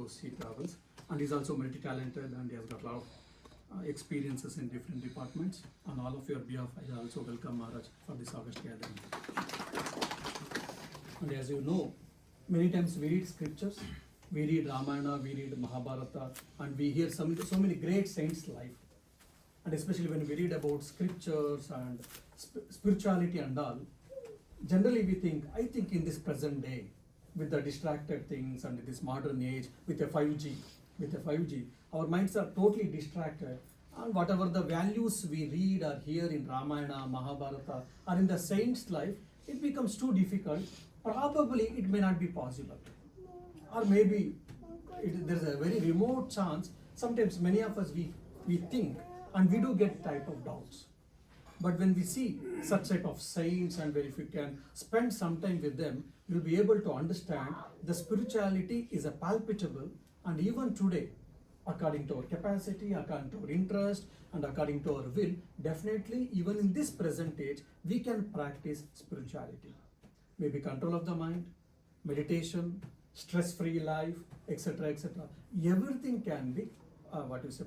goes, he travels. And he's also multi-talented, and he has got a lot of experiences in different departments. On all of your behalf, I also welcome Maharaj for this August gathering. And as you know, many times we read scriptures, we read Ramayana, we read Mahabharata, and we hear so many great saints' life. And especially when we read about scriptures and spirituality and all, generally we think, I think in this present day, with the distracted things and this modern age, with a 5G, our minds are totally distracted. And whatever the values we read or hear in Ramayana, Mahabharata, or in the saint's life, it becomes too difficult. Probably it may not be possible. Or maybe there's a very remote chance. Sometimes many of us, we think, and we do get type of doubts. But when we see such type of saints, and if you can spend some time with them, you'll be able to understand the spirituality is a palpable, and even today, according to our capacity, according to our interest, and according to our will, definitely even in this present age, we can practice spirituality. Maybe control of the mind, meditation, stress-free life, etc., etc. Everything can be practice.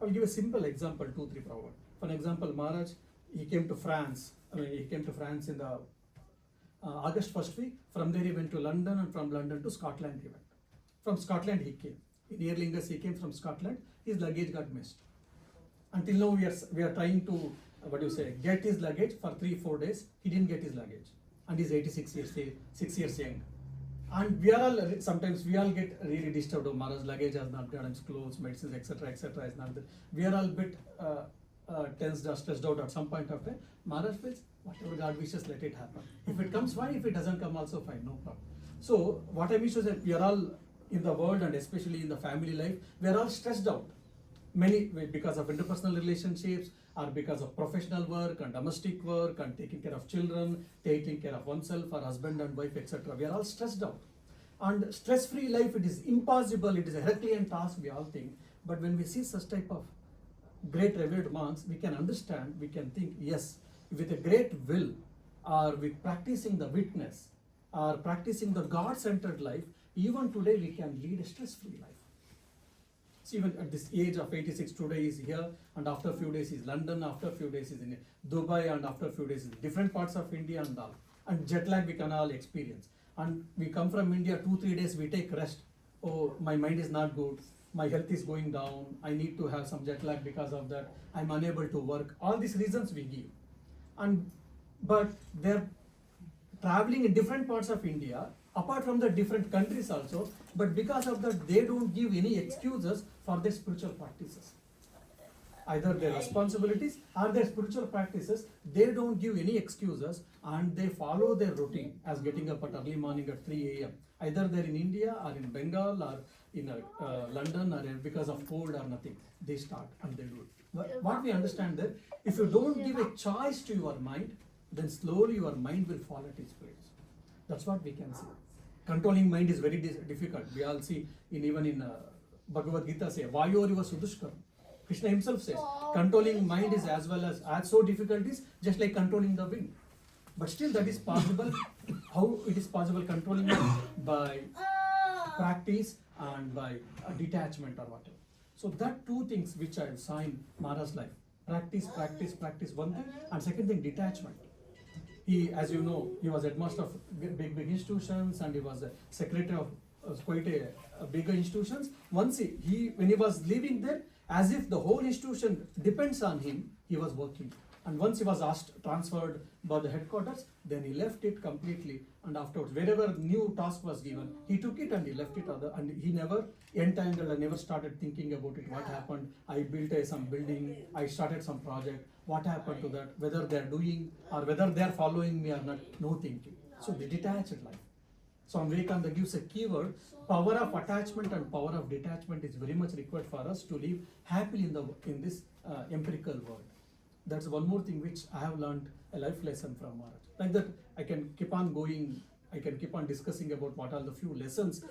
I'll give a simple example, 2-3 proverbs. For example, Maharaj, he came to France. He came to France in the August 1st week. From there he went to London, and from London to Scotland he went. From Scotland he came. In Aer Lingus he came from Scotland. His luggage got missed. Until now we are trying to get his luggage for 3-4 days. He didn't get his luggage, and he's 86 years young. And sometimes we all get really disturbed. Oh, Maharaj's luggage has not got his clothes, medicines, etc., etc. is not there. We are all a bit tensed or stressed out at some point of time. Maharaj feels, whatever God wishes, let it happen. If it comes, fine. If it doesn't come, also fine, no problem. So what I mean to say, we are all in the world, and especially in the family life, we are all stressed out. Many because of interpersonal relationships, or because of professional work and domestic work, and taking care of children, taking care of oneself, or husband and wife, etc. We are all stressed out. And stress-free life, it is impossible. It is a Herculean task, we all think. But when we see such type of great revered monks, we can understand, we can think, yes, with a great will, or with practicing the witness, or practicing the God-centered life, even today we can lead a stress-free life. See, even at this age of 86, today is here, and after a few days is London, after a few days is in Dubai, and after a few days in different parts of India and all. And jet lag we can all experience. And we come from India, 2-3 days we take rest. Oh, my mind is not good, my health is going down, I need to have some jet lag because of that, I'm unable to work. All these reasons we give. But they're traveling in different parts of India, apart from the different countries also, but because of that, they don't give any excuses for their spiritual practices. Either their responsibilities or their spiritual practices, they don't give any excuses, and they follow their routine as getting up at early morning at 3 a.m. Either they're in India or in Bengal or in London, or because of cold or nothing, they start and they do it. What we understand that if you don't give a choice to your mind, then slowly your mind will fall at its place. That's what we can see. Controlling mind is very difficult. We all see even in Bhagavad Gita say, Vayoriva Sudushkaram. Krishna himself says, controlling mind is as so difficult is just like controlling the wind. But still that is possible. How it is possible controlling mind? By practice and by detachment or whatever. So that two things which I saw in Maharaj's life. Practice, one thing, and second thing, detachment. He, as you know, he was headmaster of big institutions, and he was a secretary of quite a bigger institutions. Once when he was leaving there, as if the whole institution depends on him, he was working. And once he was transferred by the headquarters, then he left it completely. And afterwards, wherever new task was given, he took it and he left it and he never entangled and never started thinking about it. What happened? I built some building, I started some project. What happened to that? Whether they are doing or whether they are following me or not, no thinking. So the detached life. Swami Vivekananda gives a keyword, power of attachment and power of detachment is very much required for us to live happily in this empirical world. That's one more thing which I have learned a life lesson from Maharaj. Like that, I can keep on going, I can keep on discussing about what are the few lessons,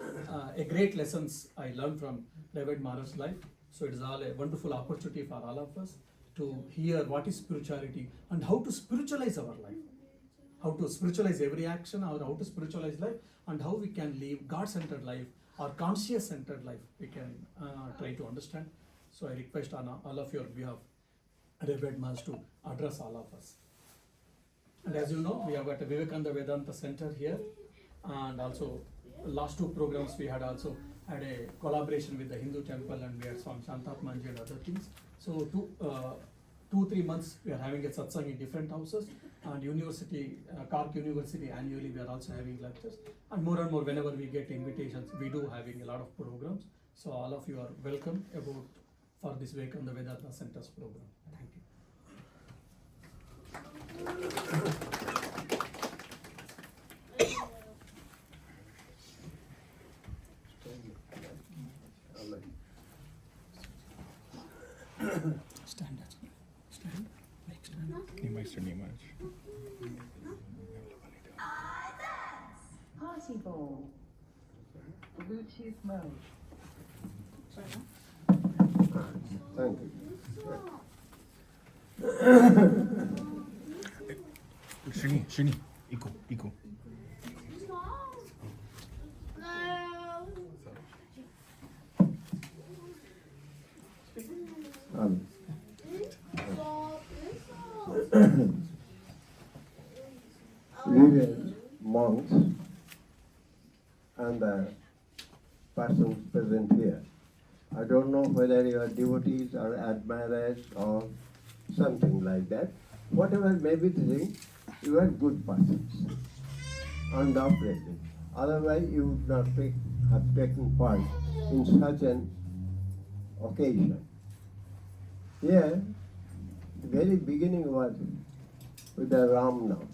a great lessons I learned from David Maharaj's life. So it is all a wonderful opportunity for all of us to hear what is spirituality and how to spiritualize our life. How to spiritualize every action, or how to spiritualize life, and how we can live God-centered life or conscious-centered life, we can try to understand. So I request on all of your behalf, Reverend Maharaj to address all of us. And as you know, we have got a Vivekananda Vedanta Center here, and also last two programs we had also had a collaboration with the Hindu temple, and we had Swami Shantatmanji and other things. So 2-3 months we are having a satsang in different houses, and university, Cork University annually we are also having lectures, and more whenever we get invitations, we do having a lot of programs. So all of you are welcome for this Vivekananda Vedanta Center's program. Thank you. Stand. Party ball. Bluetooth mode. Thank you. Shini, equal. Reverend monks and the persons present here. I don't know whether you are devotees or admirers or something like that. Whatever may be the thing, you are good persons, undoubtedly. Otherwise, you would not have taken part in such an occasion. Here, the very beginning was with the Ram Nam.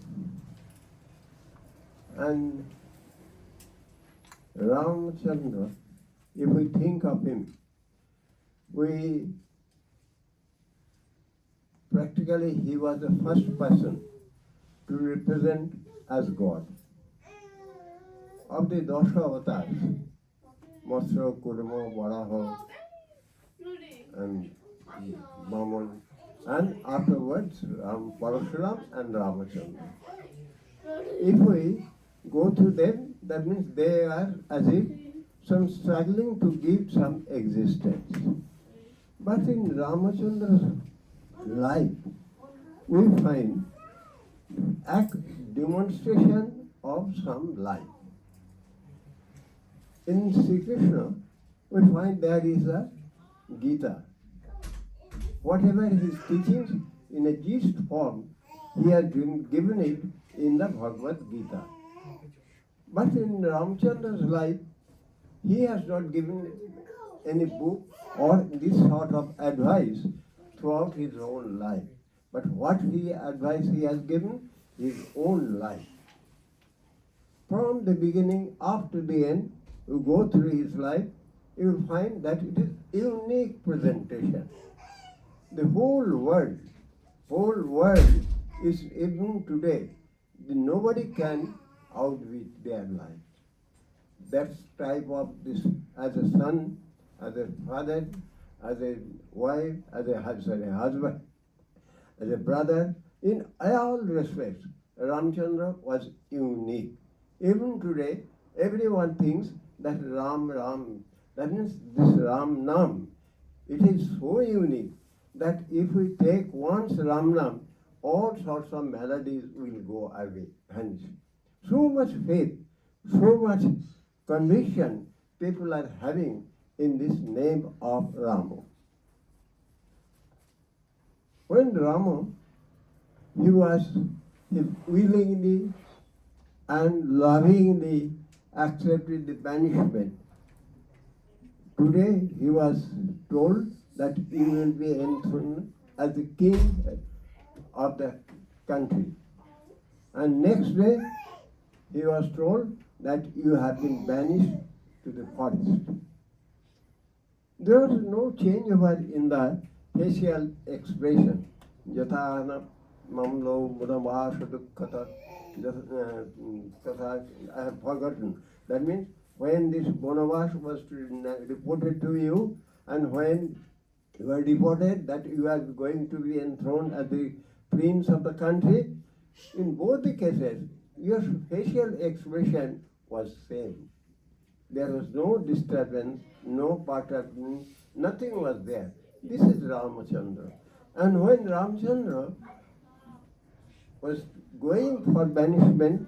And Ramchandra, if we think of him, practically he was the first person to represent as God. Of the Dasha avatars, Matsya, Kurma, Varaha, and Maman, and afterwards Parashuram and Ramachandra. If we go through them, that means they are as if some struggling to give some existence. But in Ramachandra's life, we find demonstration of some life. In Sri Krishna, we find there is a Gita. Whatever his teachings in a gist form, he has given it in the Bhagavad Gita. But in Ramchandra's life, he has not given any book or this sort of advice throughout his own life. But what advice he has given? His own life. From the beginning up to the end, you go through his life, you will find that it is unique presentation. The whole world is even today, nobody can outwit their life. That type of this, as a son, as a father, as a wife, as a husband, as a brother, in all respects, Ramchandra was unique. Even today, everyone thinks that Ram, that means this Ram Nam, it is so unique that if we take once Ram Nam, all sorts of melodies will go away, vanish. So much faith, so much conviction people are having in this name of Rama. When Rama, he willingly and lovingly accepted the banishment. Today he was told that he will be enthroned as the king of the country. And next day he was told that you have been banished to the forest. There was no change over in the facial expression. Yatana mamlo mudamashadukata. I have forgotten. That means when this Bonavash was reported to you, and when you are reported that you are going to be enthroned as the prince of the country, in both the cases, your facial expression was same. There was no disturbance, no pattern, nothing was there. This is Ramachandra. And when Ramachandra was going for banishment,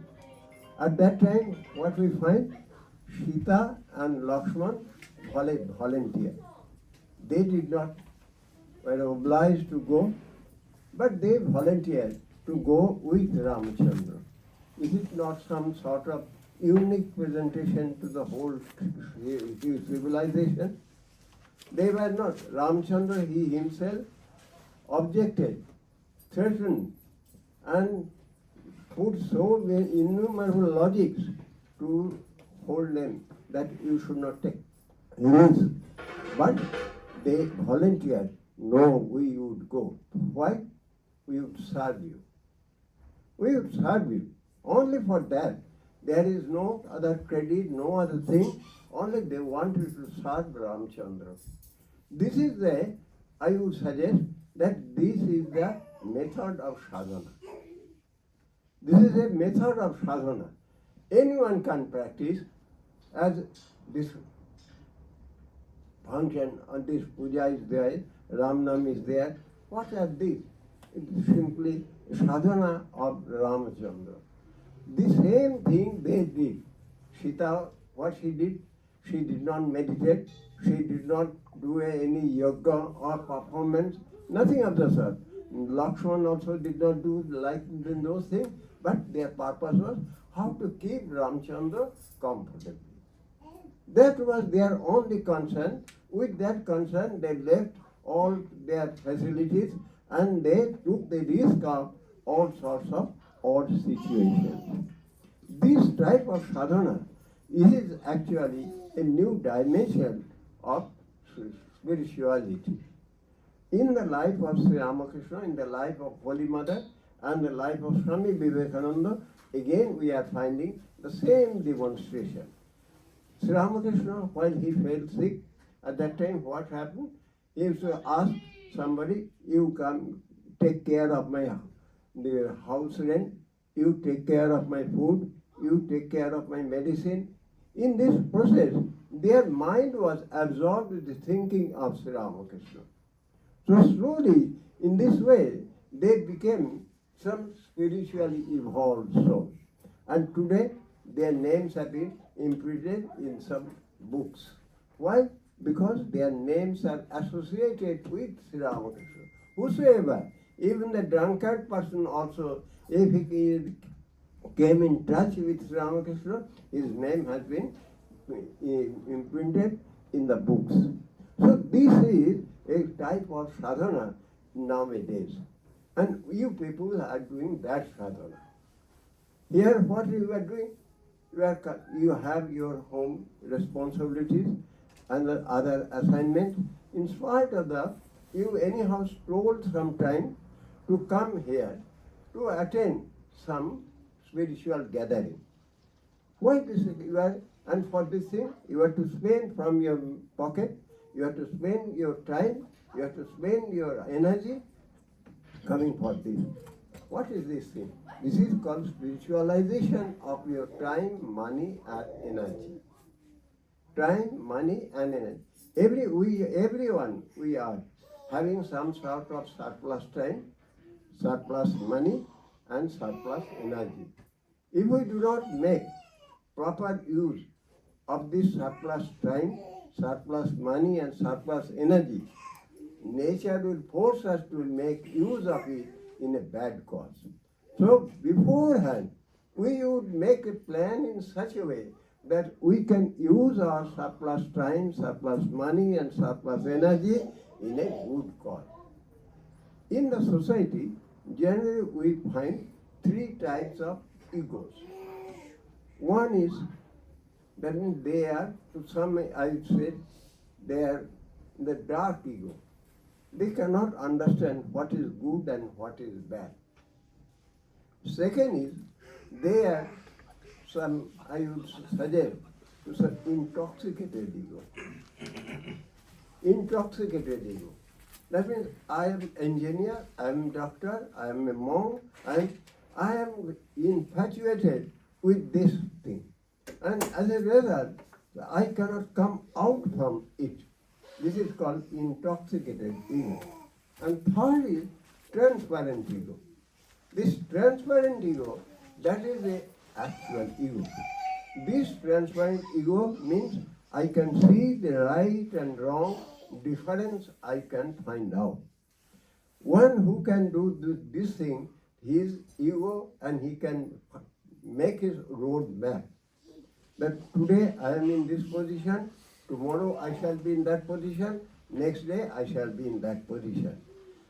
at that time what we find, Sita and Lakshman volunteer. They did not, were obliged to go, but they volunteered to go with Ramachandra. Is it not some sort of unique presentation to the whole civilization? They were not. Ramachandra, he himself objected, threatened, and put so many innumerable logics to hold them that you should not take risk. But they volunteered. No, we would go. Why? We would serve you. We would serve you. Only for that. There is no other credit, no other thing. Only they wanted to serve Ramchandra. This is the, I would suggest that this is the method of sadhana. This is a method of sadhana. Anyone can practice, as this function and this puja is there, Ramnam is there. What are these? It is simply sadhana of Ramachandra. The same thing they did. Sita, what she did not meditate, she did not do any yoga or performance, nothing of the sort. Lakshman also did not do like those things, but their purpose was how to keep Ramchandra comfortably. That was their only concern. With that concern, they left all their facilities and they took the risk of all sorts of odd situations. This type of sadhana is actually a new dimension of spirituality. In the life of Sri Ramakrishna, in the life of Holy Mother, and the life of Swami Vivekananda, again we are finding the same demonstration. Sri Ramakrishna, while he fell sick, at that time what happened? He used to ask somebody, you come take care of my the house rent, you take care of my food, you take care of my medicine. In this process, their mind was absorbed with the thinking of Sri Ramakrishna. So slowly, in this way, they became some spiritually evolved souls. And today, their names have been imprinted in some books. Why? Because their names are associated with Sri Ramakrishna. Whosoever, even the drunkard person also, if he came in touch with Sri Ramakrishna, his name has been imprinted in the books. So this is a type of sadhana nowadays. And you people are doing that sadhana. Here what you are doing? You have your home responsibilities and the other assignments. In spite of that, you anyhow strolled some time to come here to attend some spiritual gathering. Why this? And for this thing, you have to spend from your pocket, you have to spend your time, you have to spend your energy coming for this. What is this thing? This is called spiritualization of your time, money, and energy. Time, money, and energy. Everyone, we are having some sort of surplus time, surplus money, and surplus energy. If we do not make proper use of this surplus time, surplus money, and surplus energy, nature will force us to make use of it in a bad cause. So beforehand, we would make a plan in such a way that we can use our surplus time, surplus money, and surplus energy in a good cause. In the society, generally we find three types of egos. One is that means they are, to some I would say, they are the dark ego. They cannot understand what is good and what is bad. Second is, they are some, I would suggest, to some intoxicated ego. Intoxicated ego. That means I am engineer, I am doctor, I am a monk, and I am infatuated with this thing. And as a result, I cannot come out from it. This is called intoxicated ego. And third is transparent ego. This transparent ego, that is the actual ego. This transparent ego means I can see the right and wrong difference I can find out. One who can do this thing, his ego, and he can make his road map. That today I am in this position, tomorrow I shall be in that position, next day I shall be in that position.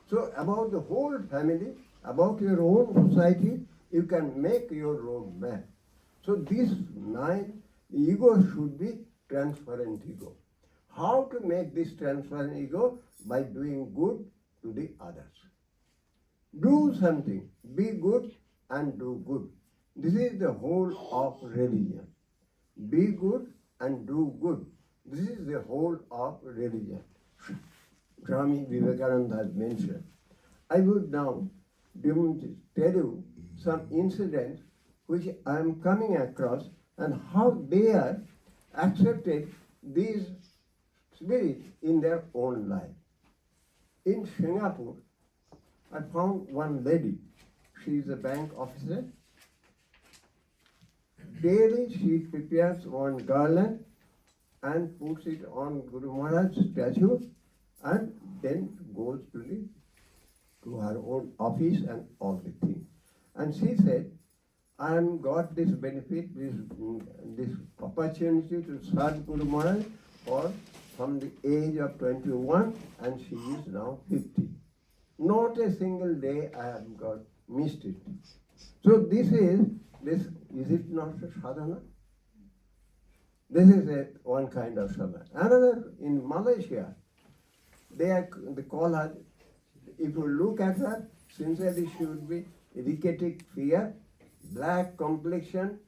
So about the whole family, about your own society, you can make your road map. So this mind, the ego should be transparent ego. How to make this transparent ego? By doing good to the others. Do something, be good and do good. This is the whole of religion. Be good and do good. This is the whole of religion. Swami Vivekananda has mentioned. I would now tell you some incidents which I am coming across and how they are accepted these spirits in their own life. In Singapore, I found one lady. She is a bank officer. Daily she prepares one garland and puts it on Guru Maharaj's statue and then goes to her own office and all the things. And she said, I am got this benefit, this opportunity to serve Guru Maharaj from the age of 21 and she is now 50. Not a single day I have got missed it. So is it not a sadhana? This is one kind of sadhana. Another in Malaysia, they call her, if you look at her, sincerely she would be erratic figure, black complexion,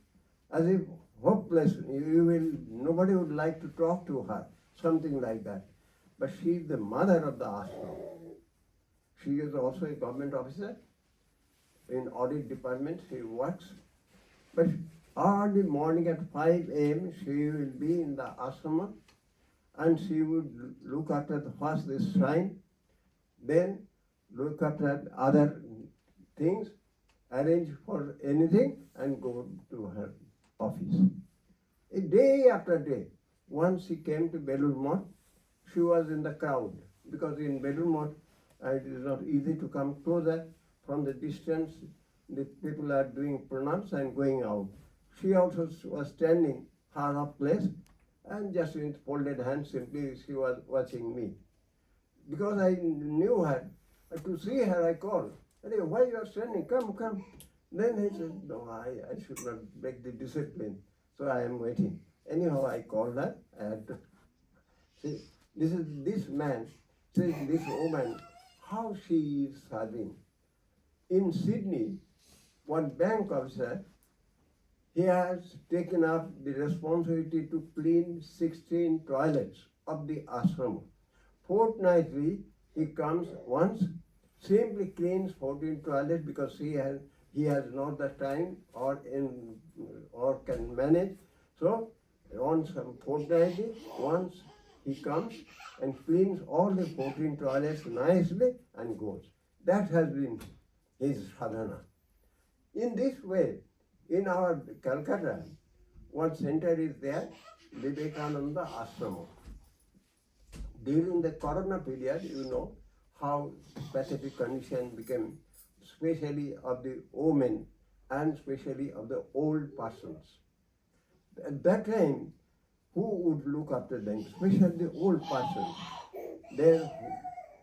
as if hopeless. Nobody would like to talk to her, something like that. But she is the mother of the ashram. She is also a government officer. In audit department she works. But early morning at 5 a.m. she will be in the ashrama and she would look after the shrine, then look after other things, arrange for anything and go to her office. Day after day, once she came to Belur Math, she was in the crowd because in Belur Math it is not easy to come closer. From the distance, the people are doing pranams and going out. She also was standing far off place and just with folded hands simply she was watching me. Because I knew her, to see her I called. Anyway, why you are standing? Come. Then he said, no, I should not break the discipline. So I am waiting. Anyhow, I called her. I had to see, this man, says this woman, how she is serving. In Sydney, one bank officer, he has taken up the responsibility to clean 16 toilets of the ashram. Fortnightly, he comes once, simply cleans 14 toilets because he has not the time or can manage. So on some fortnightly, once he comes and cleans all the 14 toilets nicely and goes. That has been his sadhana. In this way, in our Calcutta, one center is there, Vivekananda Ashrama. During the corona period, you know how pathetic condition became, especially of the women and especially of the old persons. At that time, who would look after them, especially the old persons?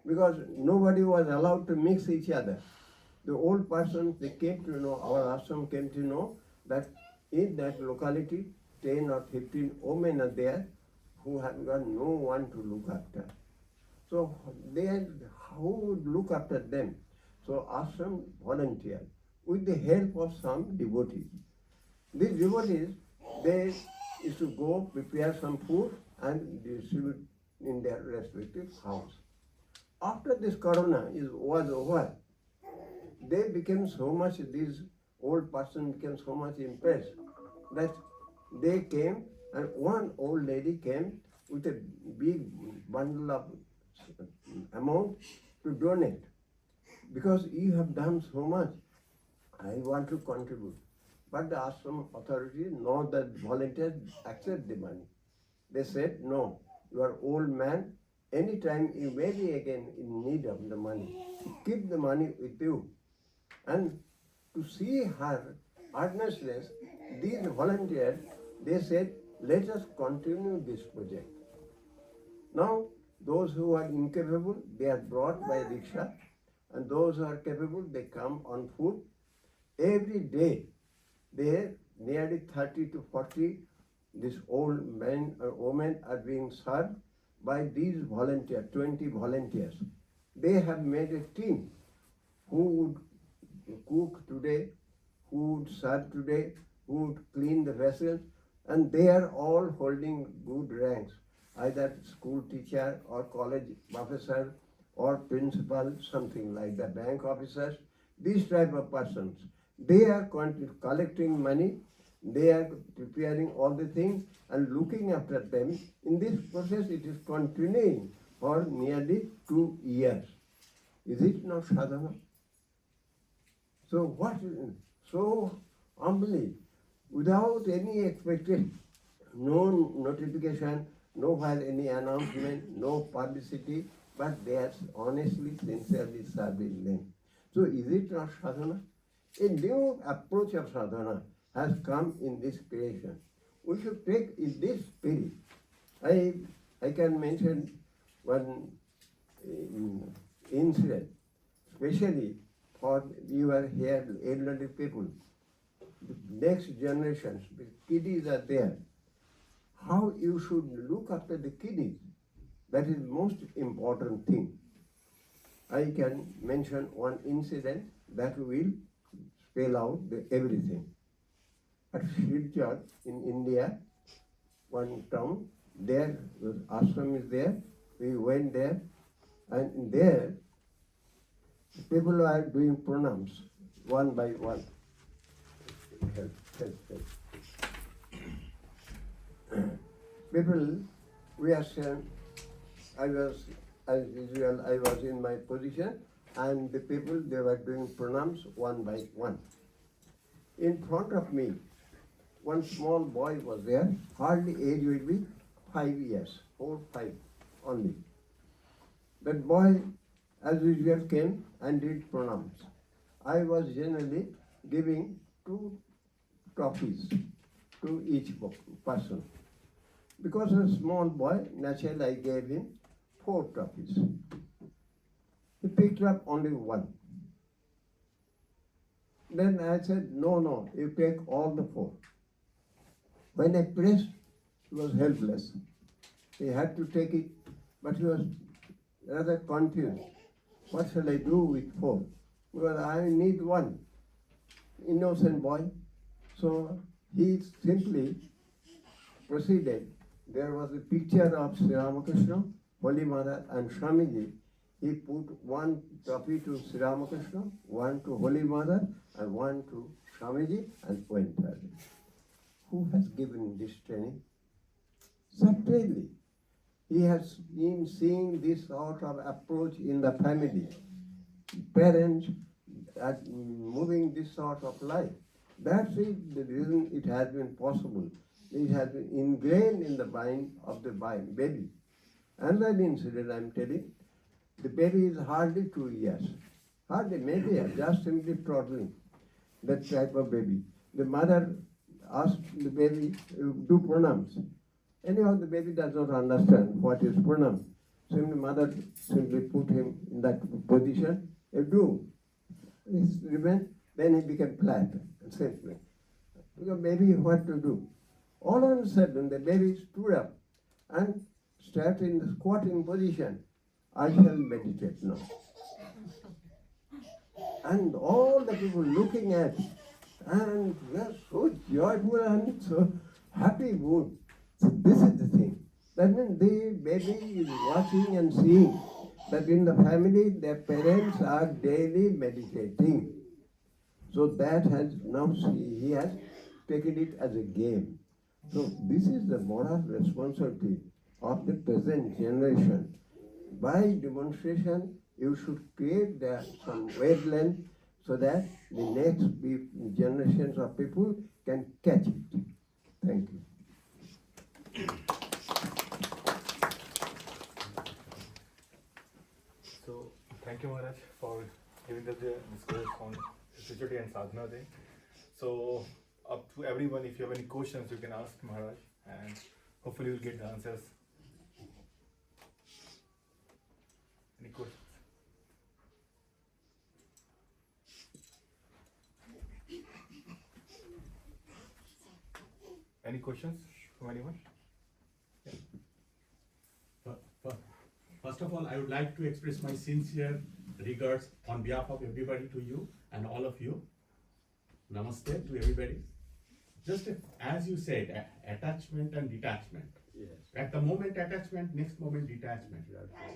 Because nobody was allowed to mix each other. The old persons, they came to know, our ashram came to know that in that locality, 10 or 15 women are there who have got no one to look after. So who would look after them? So ashram volunteered with the help of some devotees. These devotees, they used to go prepare some food and distribute in their respective house. After this corona was over, they became so much, these old persons became so much impressed that they came And one old lady came with a big bundle of amount to donate. Because you have done so much, I want to contribute. But the ashram authorities know that volunteers accept the money. They said, no, you are old man, anytime you may be again in need of the money. Keep the money with you. And to see her earnestness, these volunteers, they said, let us continue this project. Now, those who are incapable, they are brought by rickshaw, and those who are capable, they come on foot. Every day, they nearly 30 to 40, these old men or women are being served by these volunteers, 20 volunteers. They have made a team who would cook today, who would serve today, who would clean the vessels, and they are all holding good ranks, either school teacher or college professor or principal, something like that, bank officers, these type of persons. They are collecting money, they are preparing all the things and looking after them. In this process, it is continuing for nearly 2 years. Is it not sadhana? So what, so humbly, without any expectation, no notification, no while any announcement, no publicity, but they are honestly, sincerely serving them. So is it not sadhana? A new approach of sadhana has come in this creation. We should take in this spirit. I can mention one incident, especially for your here elderly people, the next generations, the kiddies are there. How you should look after the kiddies, that is most important thing. I can mention one incident that will spell out everything. At Silchar in India, one town, there the ashram is there. We went there, and there people are doing pranams one by one. Help. People, we are saying, I was, as usual, I was in my position, and the people, they were doing pranams one by one. In front of me, one small boy was there, hardly age will be 5 years, 4, 5 only. That boy, as usual, came and did pranams. I was generally giving 2 trophies to each person. Because a small boy, naturally I gave him 4 trophies. He picked up only 1. Then I said, no, you take all the 4. When I pressed, he was helpless. He had to take it, but he was rather confused. What shall I do with 4? Because I need 1. Innocent boy. So he simply proceeded. There was a picture of Sri Ramakrishna, Holy Mother, and Swamiji. He put 1 trophy to Sri Ramakrishna, 1 to Holy Mother, and 1 to Swamiji, and went ahead. Who has given this training? Certainly. He has been seeing this sort of approach in the family. Parents are moving this sort of life. That's it, the reason it has been possible. It has been ingrained in the mind of the baby. Another incident I'm telling, the baby is hardly 2 years. Hardly, maybe just simply toddling, that type of baby. The mother asked the baby to do pranams. Anyhow, the baby does not understand what is pranam. So the mother simply put him in that position, do. Then he became flat and simply. Because baby, what to do? All of a sudden, the baby stood up and started in the squatting position. I shall meditate now. And all the people looking at, and they are so joyful and so happy mood. So this is the thing. That means the baby is watching and seeing that in the family their parents are daily meditating. So that has now he has taken it as a game. So this is the moral responsibility of the present generation. By demonstration, you should create some wavelength so that the next generations of people can catch it. Thank you. So, thank you, Maharaj, for giving us the discourse on spirituality and sadhana day. So, up to everyone, if you have any questions, you can ask Maharaj, and hopefully you'll get the answers. Any questions? Any questions from anyone? First of all, I would like to express my sincere regards on behalf of everybody to you and all of you. Namaste to everybody. Just as you said, attachment and detachment. Yes. At the moment attachment, next moment detachment.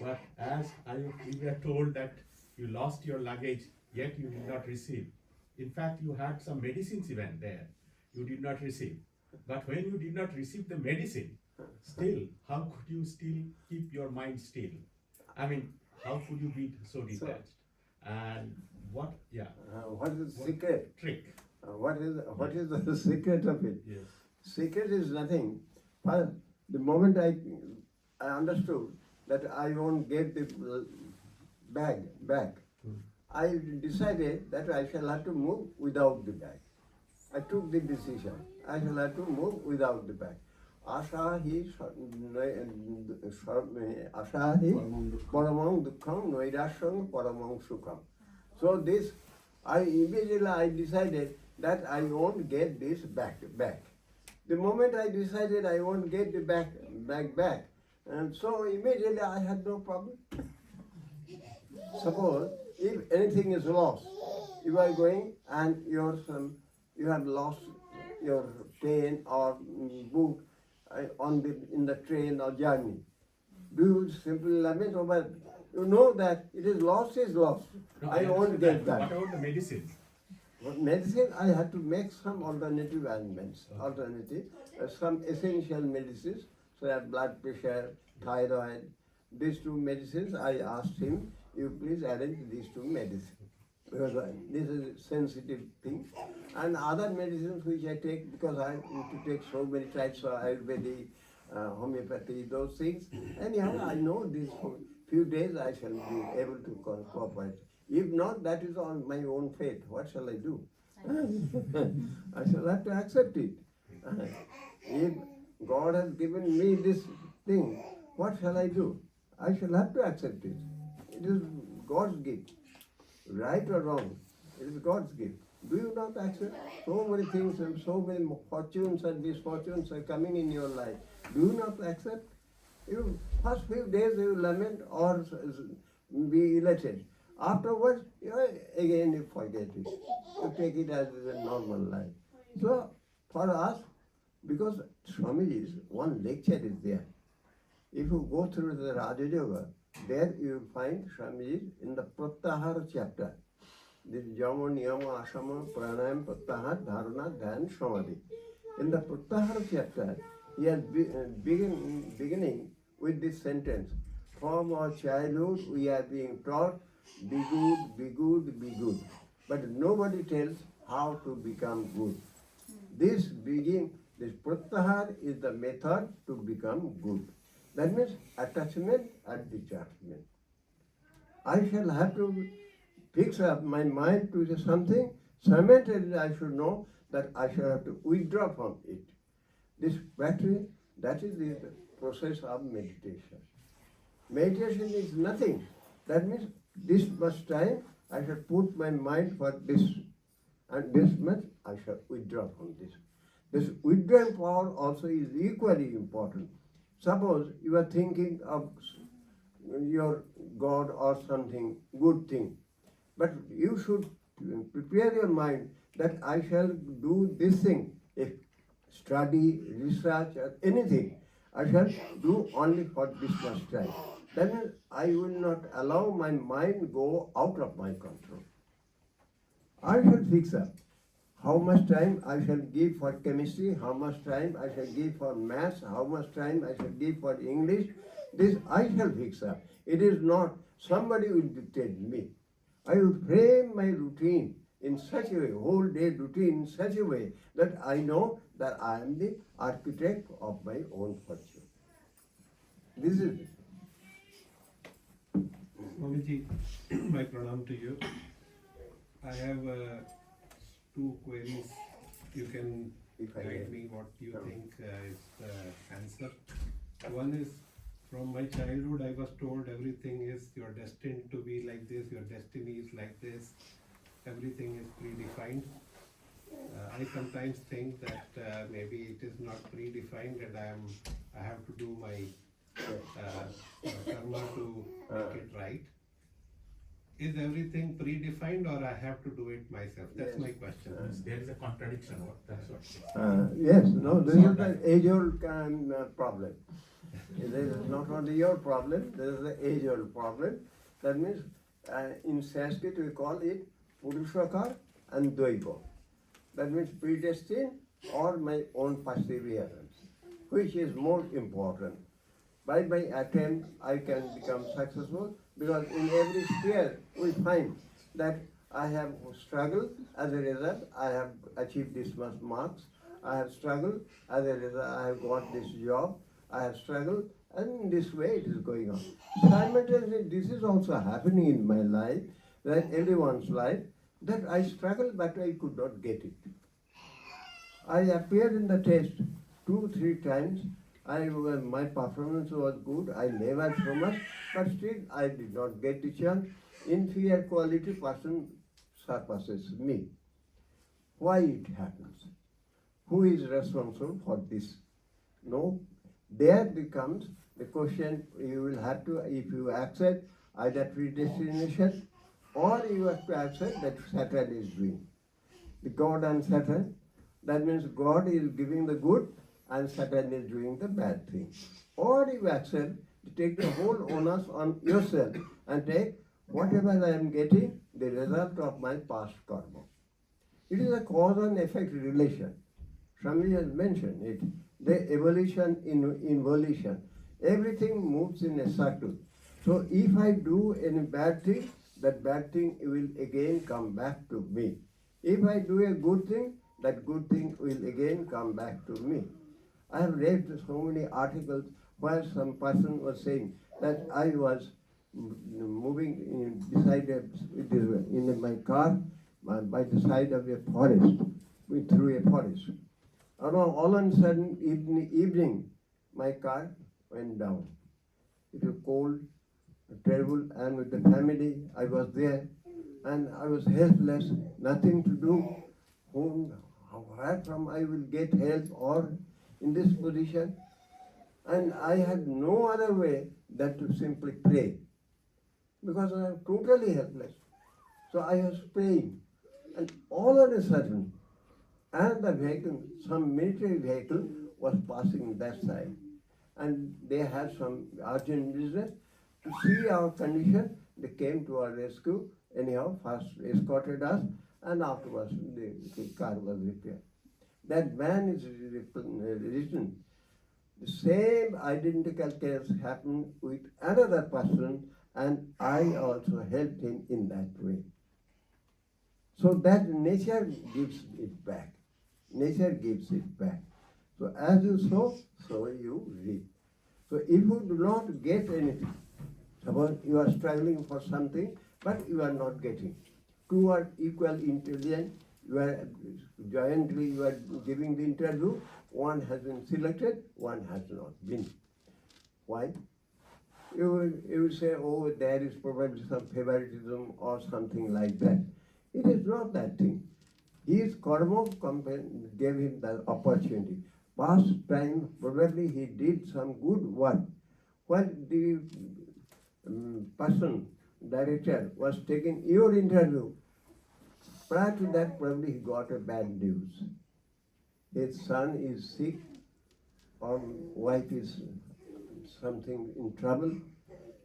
But as we were told that you lost your luggage, yet you did not receive. In fact, you had some medicines even there. You did not receive. But when you did not receive the medicine, still, how could you still keep your mind still? I mean, how could you be so detached? And what, What is the secret? trick? What is the secret of it? Yes. Secret is nothing. But the moment I understood that I won't get the bag back, I decided that I shall have to move without the bag. I took the decision. I shall have to move without the bag. Asahi paramang dukkham noirasham paramang sukham. So this, immediately I decided that I won't get this back. The moment I decided I won't get the bag back, and so immediately I had no problem. Suppose if anything is lost, you are going and you have lost your pen or book in the train or journey. Do you simply lament over it? You know that it is lost is lost. No, I won't get that. What about the medicine? But medicine, I had to make some alternative arrangements, some essential medicines, so that blood pressure, thyroid, these two medicines, I asked him, you please arrange these two medicines. Because this is a sensitive thing. And other medicines which I take, because I need to take so many types of Ayurvedic, homeopathy, those things. Anyhow, I know these few days I shall be able to cooperate. If not, that is on my own fate. What shall I do? I shall have to accept it. If God has given me this thing, what shall I do? I shall have to accept it. It is God's gift. Right or wrong, it is God's gift. Do you not accept? So many things and so many fortunes and misfortunes are coming in your life. Do you not accept? You first few days you lament or be elated. Afterwards, again you forget it. You take it as a normal life. So for us, because Swamiji's one lecture is there. If you go through the Raja Yoga, there you will find Swamiji in the Pratyahara chapter. This Yama, Niyama, Asama, Pranayam, Pratyahara, Dharana, Dhyan, Samadhi. In the Pratyahara chapter, he has beginning with this sentence. From our childhood we are being taught, be good, be good, be good. But nobody tells how to become good. This Pratyahara is the method to become good. That means attachment and detachment. I shall have to fix up my mind to something. Simultaneously, I should know that I shall have to withdraw from it. This battery, that is the process of meditation. Meditation is nothing. That means this much time I shall put my mind for this, and this much I shall withdraw from this. This withdrawing power also is equally important. Suppose you are thinking of your God or something, good thing, but you should prepare your mind that I shall do this thing. If study, research, or anything, I shall do only for this much time. Then I will not allow my mind go out of my control. I shall fix up. how much time I shall give for chemistry, how much time I shall give for maths, how much time I shall give for English. This I shall fix up. It is not somebody will dictate me. I will frame my routine in such a way, whole day routine in such a way that I know that I am the architect of my own fortune. This is it. Swamiji, my pranam to you. I have two queries. You can If I guide may. me what you Sure. think is the answer. One is, from my childhood I was told everything is, you're destined to be like this, your destiny is like this, everything is predefined. I sometimes think that maybe it is not predefined and I have to do my karma to make it right. Is everything predefined or I have to do it myself? That's Yes. my question. There is a contradiction. That's what. Yes, no, this is the age-old problem. This is not only your problem, this is the age-old problem. That means in Sanskrit we call it Purushakar and Dvaiva. That means predestined or my own perseverance. Which is more important? By my attempt, I can become successful because in every sphere we find that I have struggled, as a result I have achieved this much marks, I have struggled, as a result I have got this job, I have struggled, and in this way it is going on. Simultaneously, this is also happening in my life, that everyone's life, that I struggled but I could not get it. I appeared in the test 2-3 times. My performance was good. I labored so much, but still I did not get the chance. Inferior quality person surpasses me. Why it happens? Who is responsible for this? No. There becomes the question. You will have to, if you accept either predestination, or you have to accept that Saturn is doing. The God and Saturn. That means God is giving the good and Satan is doing the bad thing. Or you accept to take the whole onus on yourself and take whatever I am getting, the result of my past karma. It is a cause and effect relation. Swami has mentioned it. The evolution in involution. Everything moves in a circle. So if I do any bad thing, that bad thing will again come back to me. If I do a good thing, that good thing will again come back to me. I have read so many articles where some person was saying that I was moving in my car by the side of a forest, through a forest. All of a sudden, evening, my car went down. It was cold, terrible, and with the family, I was there, and I was helpless, nothing to do. Where from I will get help or in this position? And I had no other way than to simply pray, because I am totally helpless. So I was praying, and all of a sudden, and the vehicle, some military vehicle was passing that side, and they had some urgent business. To see our condition, they came to our rescue. Anyhow, first escorted us, and afterwards the car was repaired. That man is written. The same identical case happened with another person, and I also helped him in that way. So that nature gives it back. Nature gives it back. So as you sow, so you reap. So if you do not get anything, suppose you are struggling for something, but you are not getting. Two are equal intelligent, you are jointly you are giving the interview, one has been selected, one has not been. Why? You will say, oh, there is probably some favoritism or something like that. It is not that thing. His karma gave him the opportunity. Past time, probably he did some good work. When the director was taking your interview, prior to that, probably he got a bad news. His son is sick, or wife is something in trouble.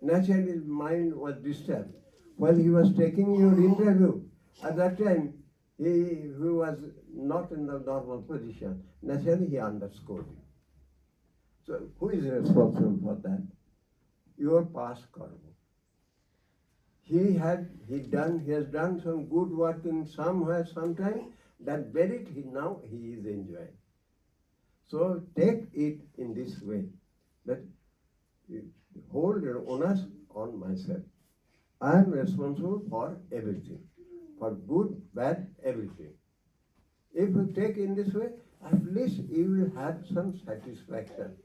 Naturally, his mind was disturbed. While he was taking your interview, at that time, He was not in the normal position. Naturally, he underscored it. So, who is responsible for that? Your past karma. He has done some good work in somewhere, sometime, that merit now he is enjoying. So take it in this way, that you hold your onus on myself. I am responsible for everything, for good, bad, everything. If you take in this way, at least you will have some satisfaction.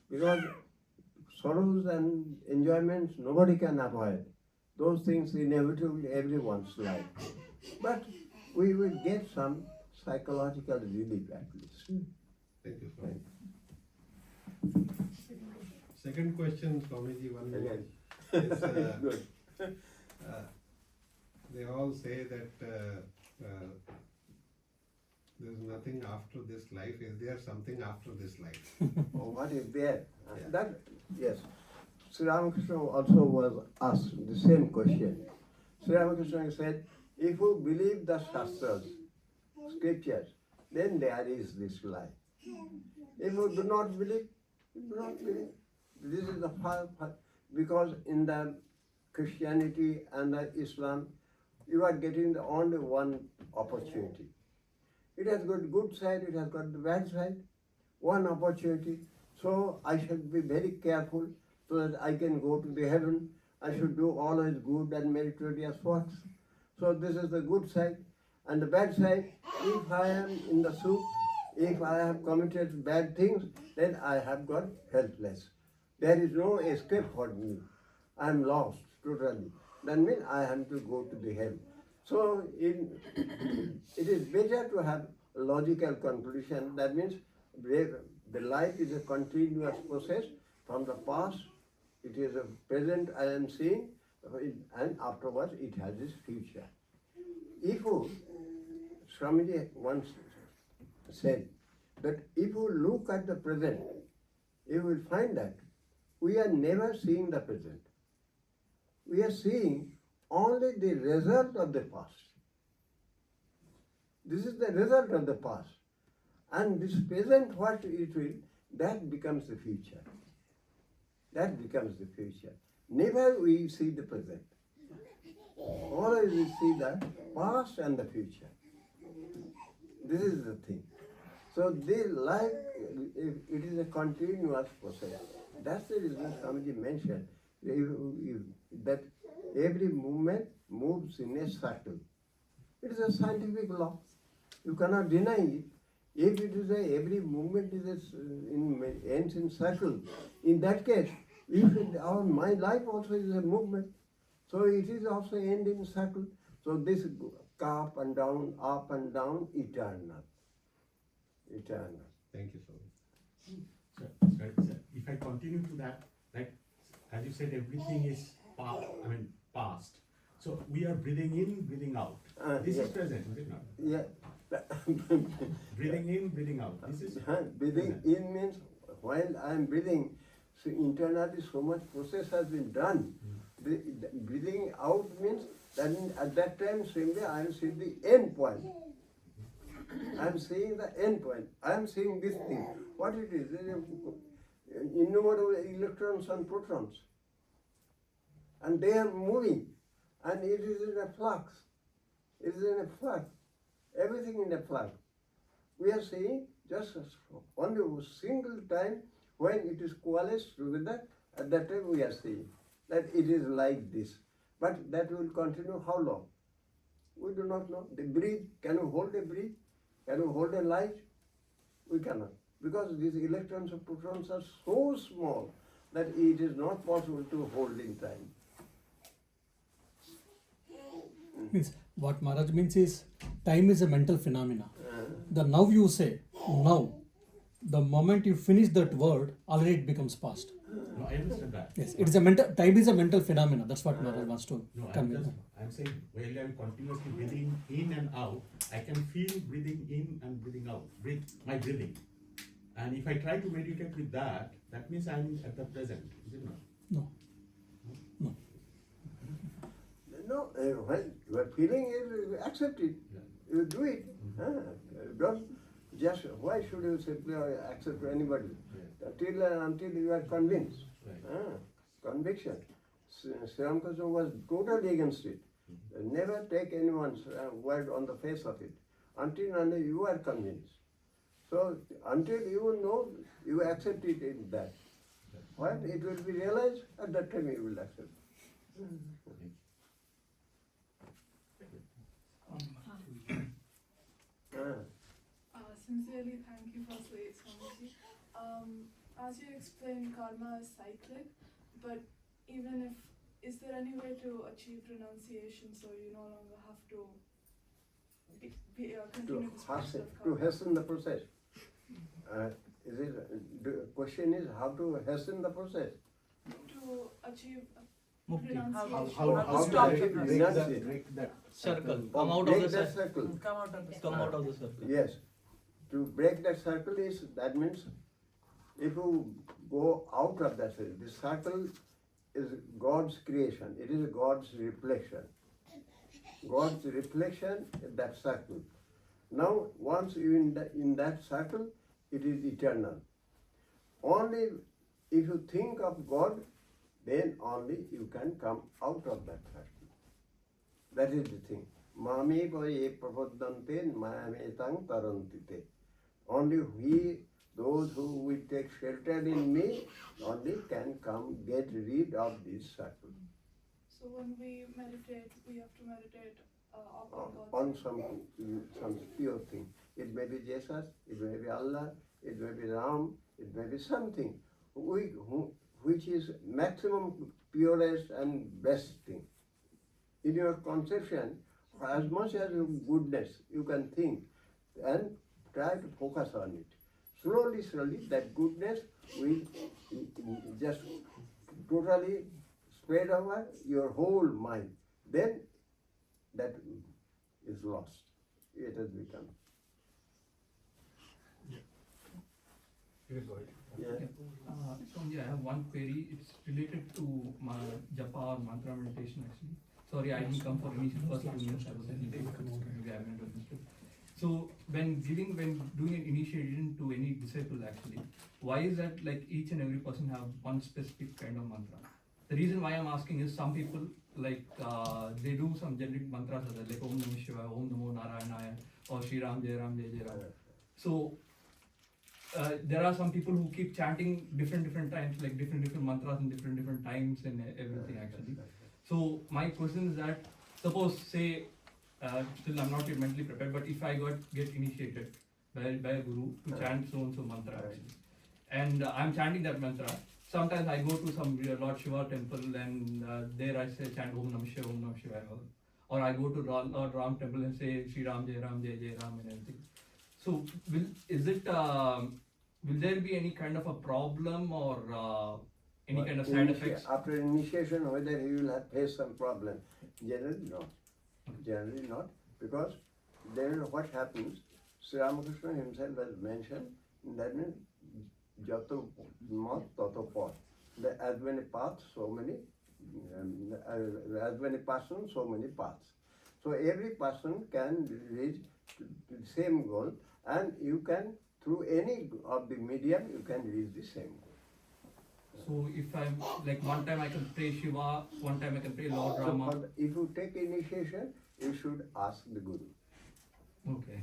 Because sorrows and enjoyments nobody can avoid. Those things inevitably everyone's life. But we will get some psychological relief at least. Thank you, Swami. Second question, Swamiji, one more. Is, Good. they all say that there's nothing after this life. Is there something after this life? Oh, what is there? Yeah. That, yes. Sri Ramakrishna also was asked the same question. Sri Ramakrishna said, if you believe the Shastras, scriptures, then there is this life. If you do not believe, you do not believe. This is the because in the Christianity and the Islam, you are getting the only one opportunity. It has got good side, it has got the bad side. One opportunity. So I should be very careful so that I can go to the heaven. I should do always good and meritorious works. So this is the good side. And the bad side, if I am in the soup, if I have committed bad things, then I have got helpless. There is no escape for me. I am lost totally. That means I have to go to the hell. So it is better to have a logical conclusion. That means the life is a continuous process from the past. It is a present I am seeing, and afterwards it has its future. If you, Swamiji once said that if you look at the present, you will find that we are never seeing the present. We are seeing only the result of the past. This is the result of the past. And this present, what it will, that becomes the future. That becomes the future. Never we see the present. Always we see the past and the future. This is the thing. So this life, it is a continuous process. That's the reason Swamiji mentioned that every movement moves in a circle. It is a scientific law. You cannot deny it. If it is every movement ends in circle, in that case, my life also is a movement. So it is also end in circle. So this up and down, eternal. Eternal. Thank you, Swami. Sir, if I continue to that, like as you said, everything is past. So we are breathing in, breathing out. This yes. is present, is it not? Yeah. Breathing in, breathing out. This is Breathing present. in means while I am breathing, so internally so much process has been done. The breathing out means that at that time simply I am seeing the end point. I am seeing the end point. I am seeing this thing. What it is? Innumerable electrons and protons. And they are moving. And it is in a flux. It is in a flux. Everything in a flux. We are seeing just only a single time when it is coalesced together, at that time we are seeing that it is like this. But that will continue how long? We do not know. The breath, can you hold a breath? Can you hold a light? We cannot. Because these electrons and protons are so small that it is not possible to hold in time. Means what Maharaj means is time is a mental phenomena. The now you say, now, the moment you finish that word, already it becomes past. No, I understand that. Yes, it is a mental, time is a mental phenomena. That's what Maharaj wants to No, convey. I'm saying while I'm continuously breathing in and out, I can feel breathing in and breathing out. My breathing. And if I try to meditate with that, that means I'm at the present, is it not? No. No. No, when your feeling is accept it, you do it. Don't just, why should you simply accept anybody? Until you are convinced. Conviction. Sri Ramakrishna was totally against it. Never take anyone's word on the face of it until you are convinced. So until you know, you accept it in that. When it will be realized, at that time you will accept. Sincerely, thank you for saying, Swamiji. As you explained, karma is cyclic, but even if, is there any way to achieve renunciation so you no longer have to continue this process of To karma? hasten the process. The question is how to hasten the process. To achieve Mukti. renunciation. How stop to the achieve process. renunciation. Break that Circle. Or Come out break of the that circle. circle. Come out of the Come out of the circle. Yes. To break that circle is, that means if you go out of that circle, the circle is God's creation. It is God's reflection. God's reflection is that circle. Now, once you in that circle, it is eternal. Only if you think of God, then only you can come out of that circle. That is the thing. Mami ye prapadante mayametang tarantite. Only those who will take shelter in me, only can come get rid of this circle. So when we meditate, we have to meditate upon God's On some pure thing. It may be Jesus, it may be Allah, it may be Ram, it may be something which is maximum purest and best thing. In your conception, as much as goodness you can think and try to focus on it. Slowly, that goodness will just totally spread over your whole mind. Then that is lost. It has become. You can go ahead. Yeah. Swamiji, I have one query. It's related to japa or mantra meditation actually. Sorry, I didn't come for initial first 2 minutes. I was a little late. Maybe I haven't understood. So when doing an initiation to any disciple actually, why is that like each and every person have one specific kind of mantra? The reason why I'm asking is some people like they do some generic mantras like Om Namah Shivaya, Om Namo Narayanaya, or Shri Ram Jai Ram Jai Jai Ram. So there are some people who keep chanting different times, like different mantras in different times and everything actually. So my question is that suppose say still I'm not yet mentally prepared, but if I get initiated by a guru to chant so and so mantra actually, and I'm chanting that mantra. Sometimes I go to some Lord Shiva temple and there I say chant Om Namah Shivaya, Om Namah Shivaya, or I go to Lord Ram temple and say Shri Ram Jai Ram Jai Jai Ram and everything. So will there be any kind of a problem or any kind of side effects? After initiation, whether he will have face some problem. Generally not. Generally not, because then what happens, Sri Ramakrishna himself has mentioned, that means Jato Mat Tato Pot. As many paths, so many, as many persons, so many paths. So every person can reach to the same goal, and you can, through any of the medium, you can reach the same goal. So if I'm like one time I can pray Shiva, one time I can pray Lord So Rama. if you take initiation, you should ask the Guru. Okay.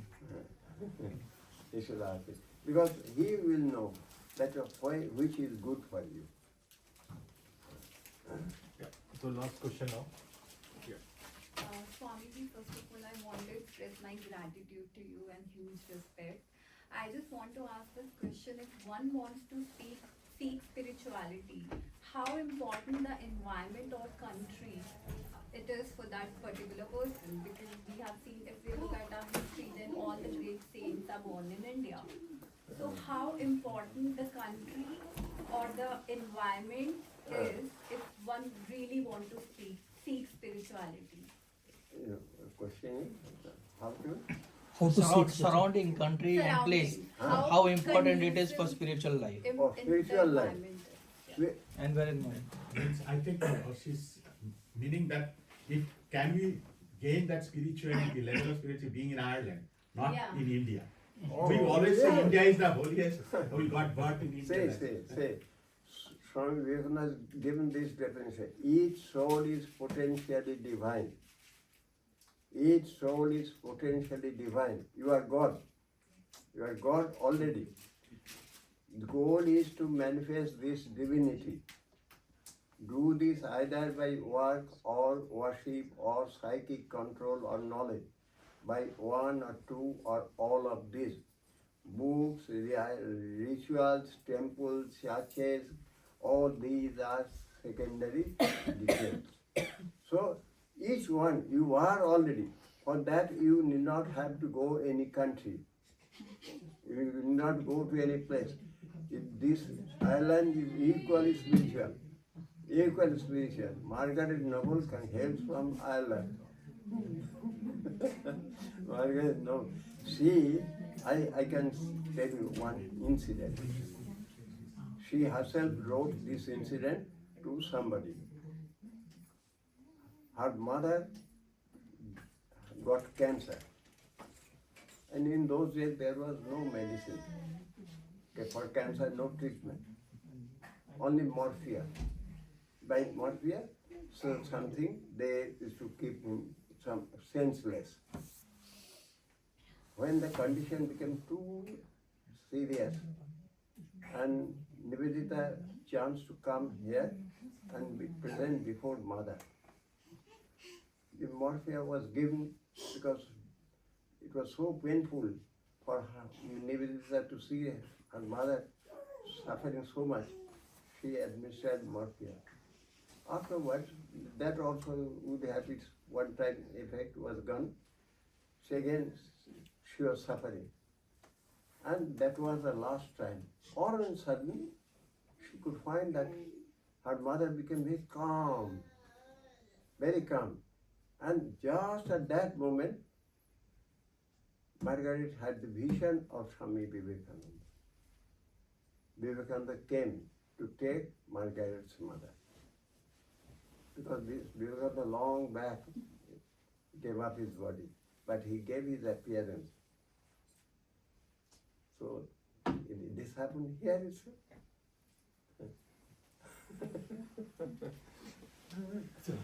You should ask it. Because he will know that which is good for you. Yeah. So last question now. Swamiji, first of all, I wanted to express my gratitude to you and huge respect. I just want to ask this question: if one wants to seek spirituality, how important the environment or country it is for that particular person? Because we have seen, if we look at our history, then all the great saints are born in India. So how important the country or the environment is if one really want to seek spirituality? The question is how to? Surrounding country and place. Surrounding. How important it is for conducive spiritual life. For in spiritual the life. environment is. Environment. Means I think she's meaning that can we gain that spirituality, level of spirituality being in Ireland, not Yeah. in India? Oh, We always say yeah. India is the holiest. We got birth in India. Say. Swami Vivekananda has given this definition. Each soul is potentially divine. Each soul is potentially divine. You are God. You are God already. The goal is to manifest this divinity. Do this either by work or worship or psychic control or knowledge, by one or two or all of these. Books, rituals, temples, churches, all these are secondary details. So each one you are already. For that you need not have to go any country. You need not go to any place. This island is equally spiritual. Equally spiritual. Margaret Noble can hail from Ireland. Margaret Noble. I can tell you one incident. She herself wrote this incident to somebody. Her mother got cancer. And in those days there was no medicine. Okay, for cancer, no treatment. Only morphia. By morphia, so something they used to keep him some senseless. When the condition became too serious, and Nivedita chanced to come here and be present before mother. The morphia was given because it was so painful for her, Nivedita to see her mother suffering so much. She administered morphia. Afterwards, that also would have its one-time effect was gone. So again, she was suffering. And that was the last time. All of a sudden, she could find that her mother became very calm. And just at that moment, Margaret had the vision of Swami Vivekananda. Vivekananda came to take Margaret's mother. Because this Vivekananda long back gave up his body, but he gave his appearance. So this happened here itself.